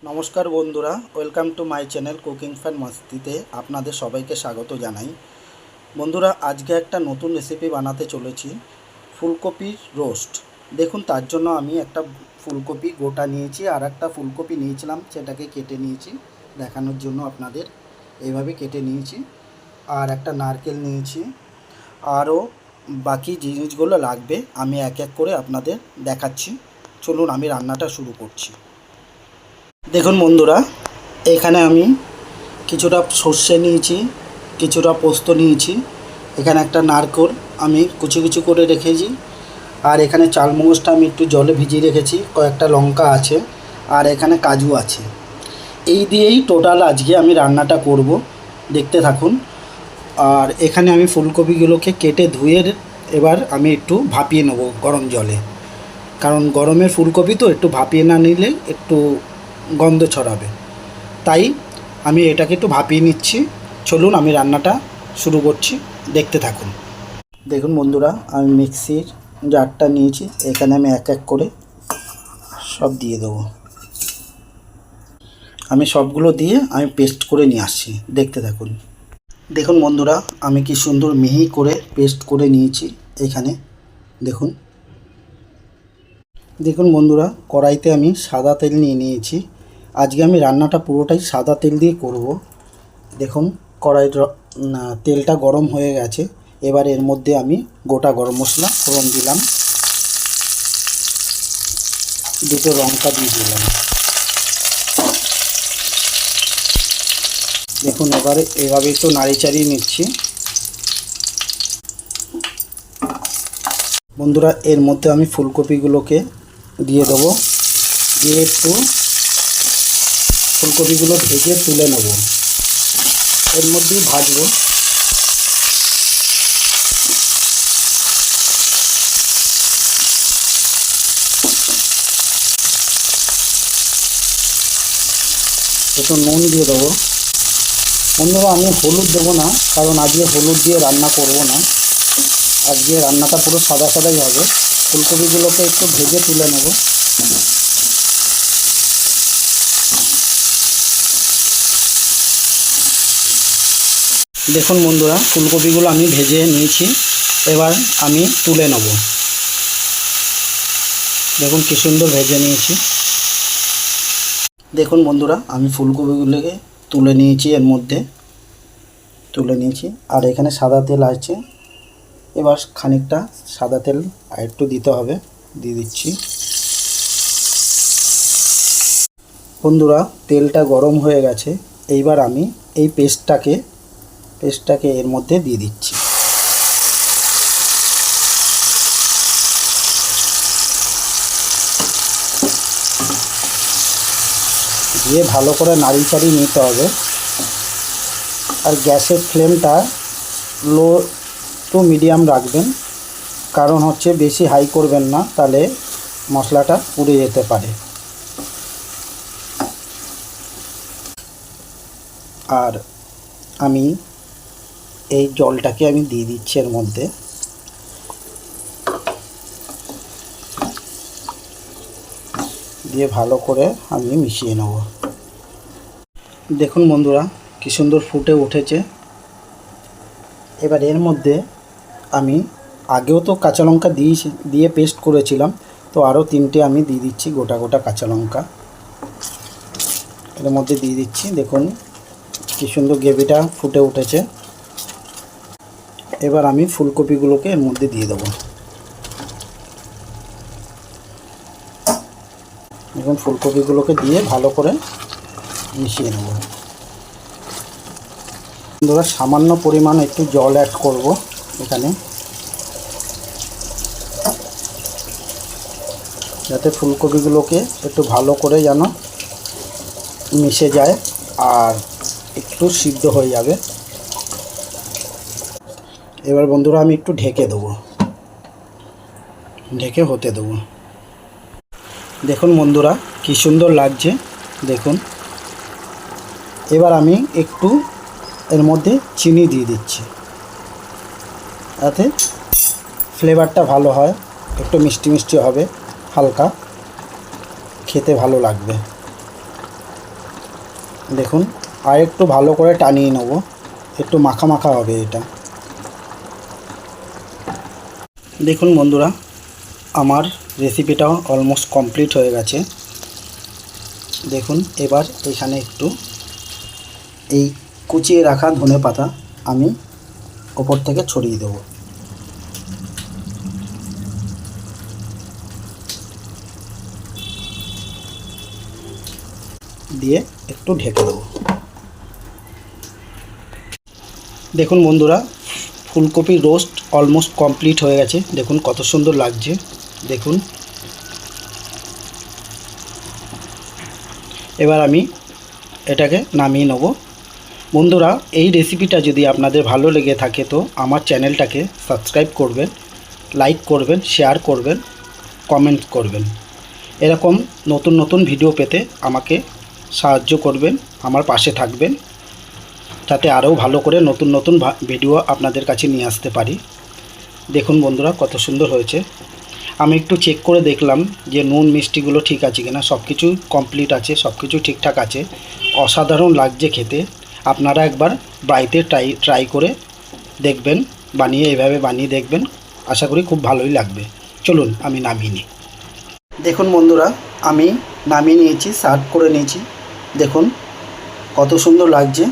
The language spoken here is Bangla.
নমস্কার বন্ধুরা, welcome to my channel cooking fun মস্তিতে আপনাদের সবাইকে স্বাগত জানাই। বন্ধুরা, আজকে একটা নতুন রেসিপি বানাতে চলেছি, ফুলকপির রোস্ট। দেখুন, তার জন্য আমি একটা ফুলকপি গোটা নিয়েছি, আর একটা ফুলকপি নিয়েছিলাম, সেটাকে কেটে নিয়েছি দেখানোর জন্য আপনাদের। এইভাবে কেটে নিয়েছি। আর একটা নারকেল নিয়েছি। আরও বাকি জিনিসগুলো লাগবে, আমি এক এক করে আপনাদের দেখাচ্ছি। চলুন আমি রান্নাটা শুরু করছি। দেখুন বন্ধুরা, এখানে আমি কিছুটা সর্ষে নিয়েছি, কিছুটা পোস্ত নিয়েছি, এখানে একটা নারকেল আমি কুচি কুচি করে রেখেছি, আর এখানে চালমগজটা আমি একটু জলে ভিজিয়ে রেখেছি, কয়েকটা লঙ্কা আছে, আর এখানে কাজু আছে। এই দিয়েই টোটাল আজকে আমি রান্নাটা করব, দেখতে থাকুন। আর এখানে আমি ফুলকপিগুলোকে কেটে ধুয়ে এবার আমি একটু ভাপিয়ে নেব গরম জলে, কারণ গরমের ফুলকপি তো একটু ভাপিয়ে না নিলে একটু গন্ধ ছড়াবে, তাই আমি এটাকে একটু ভাপিয়ে নিচ্ছি। চলুন আমি রান্নাটা শুরু করছি, দেখতে থাকুন। দেখুন বন্ধুরা, আমি মিক্সির জারটা নিয়েছি, এখানে আমি এক এক করে সব দিয়ে দেবো। আমি সবগুলো দিয়ে আমি পেস্ট করে নিয়ে আসছি, দেখতে থাকুন। দেখুন বন্ধুরা, আমি কি সুন্দর মিহি করে পেস্ট করে নিয়েছি এখানে। দেখুন দেখুন বন্ধুরা, কড়াইতে আমি সাদা তেল নিয়ে নিয়েছি। আজকে আমি রান্নাটা পুরোটাই সাদা তেল দিয়ে করব। দেখুন কড়াইয়ের তেলটা গরম হয়ে গেছে। এবার এর মধ্যে আমি গোটা গরম মশলা ফোড়ন দিলাম, দুটো লঙ্কা দিয়ে দিলাম। দেখুন এবারে এভাবে একটু নাড়ি চাড়িয়ে নিচ্ছি। বন্ধুরা, এর মধ্যে আমি ফুলকপিগুলোকে দিয়ে দেবো, দিয়ে একটু ফুলকপিগুলো ভেজে তুলে নেব, এর মধ্যেই ভাজবো। একটু নুন দিয়ে দেবো। বন্ধুরা, আমি হলুদ দেবো না, কারণ আজকে হলুদ দিয়ে রান্না করব না। আজকে রান্নাটা পুরো সাদা সাদাই হবে। ফুলকপিগুলোকে একটু ভেজে তুলে নেব। দেখুন বন্ধুরা, ফুলকপিগুলো আমি ভেজে নিয়েছি, এবার আমি তুলে নেব। দেখুন কি সুন্দর ভেজে নিয়েছি। দেখুন বন্ধুরা, আমি ফুলকপিগুলোকে তুলে নিয়েছি, এর মধ্যে তুলে নিয়েছি। আর এখানে সাদা তেল আছে, এবার খানিকটা সাদা তেল আর একটু দিতে হবে, দিয়ে দিচ্ছি। বন্ধুরা, তেলটা গরম হয়ে গেছে। এইবার আমি এই পেস্টটাকে এর মধ্যে দিয়ে দিচ্ছি। দিয়ে ভালো করে নাড়ি চাড়িয়ে নিতে হবে। আর গ্যাসের ফ্লেমটা লো টু মিডিয়াম রাখবেন, কারণ হচ্ছে বেশি হাই করবেন না, তাহলে মশলাটা পুড়ে যেতে পারে। আর আমি এই জলটাকে আমি দিয়ে দিচ্ছি এর মধ্যে, দিয়ে ভালো করে আমি মিশিয়ে নেব। দেখুন বন্ধুরা, কি সুন্দর ফুটে উঠেছে। এবার এর মধ্যে আমি আগেও তো কাঁচা লঙ্কা দিয়ে পেস্ট করেছিলাম, তো আরও 3টে আমি দিয়ে দিচ্ছি গোটা গোটা কাঁচা লঙ্কা এর মধ্যে দিয়ে দিচ্ছি। দেখুন কি সুন্দর গ্রেভিটা ফুটে উঠেছে। এবার আমি ফুলকপিগুলোকে এর মধ্যে দিয়ে দেবো। দেখুন ফুলকপিগুলোকে দিয়ে ভালো করে মিশিয়ে নেব। ধরো সামান্য পরিমাণ একটু জল অ্যাড করব এখানে, যাতে ফুলকপিগুলোকে একটু ভালো করে যেন মিশে যায় আর একটু সিদ্ধ হয়ে যাবে। এবার বন্ধুরা আমি একটু ঢেকে দেবো, ঢেকে হতে দেবো। দেখুন বন্ধুরা, কি সুন্দর লাগছে। দেখুন এবার আমি একটু এর মধ্যে চিনি দিয়ে দিচ্ছি, যাতে ফ্লেভারটা ভালো হয়, একটু মিষ্টি মিষ্টি হবে, হালকা খেতে ভালো লাগবে। দেখুন আর একটু ভালো করে টানিয়ে নেব, একটু মাখা মাখা হবে এটা। দেখুন বন্ধুরা, আমার রেসিপিটা অলমোস্ট কমপ্লিট হয়ে গেছে। দেখুন এবার এখানে একটু এই কুচিয়ে রাখা ধনেপাতা আমি ওপর থেকে ছড়িয়ে দেবো। দিয়ে একটু ঢেকে দেবো। দেখুন বন্ধুরা, ফুলকপির রোস্ট অলমোস্ট কমপ্লিট হয়ে গেছে। দেখুন কত সুন্দর লাগছে। দেখুন এবার আমি এটাকে নামিয়ে নেব। বন্ধুরা, এই রেসিপিটা যদি আপনাদের ভালো লেগে থাকে তো আমার চ্যানেলটাকে সাবস্ক্রাইব করবেন, লাইক করবেন, শেয়ার করবেন, কমেন্ট করবেন। এরকম নতুন নতুন ভিডিও পেতে আমাকে সাহায্য করবেন, আমার পাশে থাকবেন, যাতে আরও ভালো করে নতুন নতুন ভিডিও আপনাদের কাছে নিয়ে আসতে পারি। দেখুন বন্ধুরা কত সুন্দর হয়েছে। আমি একটু চেক করে দেখলাম যে নুন মিষ্টিগুলো ঠিক আছে কিনা। সব কিছু কমপ্লিট আছে, সব কিছু ঠিকঠাক আছে। অসাধারণ লাগছে খেতে। আপনারা একবার বাড়িতে ট্রাই করে দেখবেন, এইভাবে বানিয়ে দেখবেন। আশা করি খুব ভালোই লাগবে। চলুন আমি নামিয়ে নিই। দেখুন বন্ধুরা, আমি নামিয়ে নিয়েছি, সার্ভ করে নিয়েছি। দেখুন কত সুন্দর লাগছে।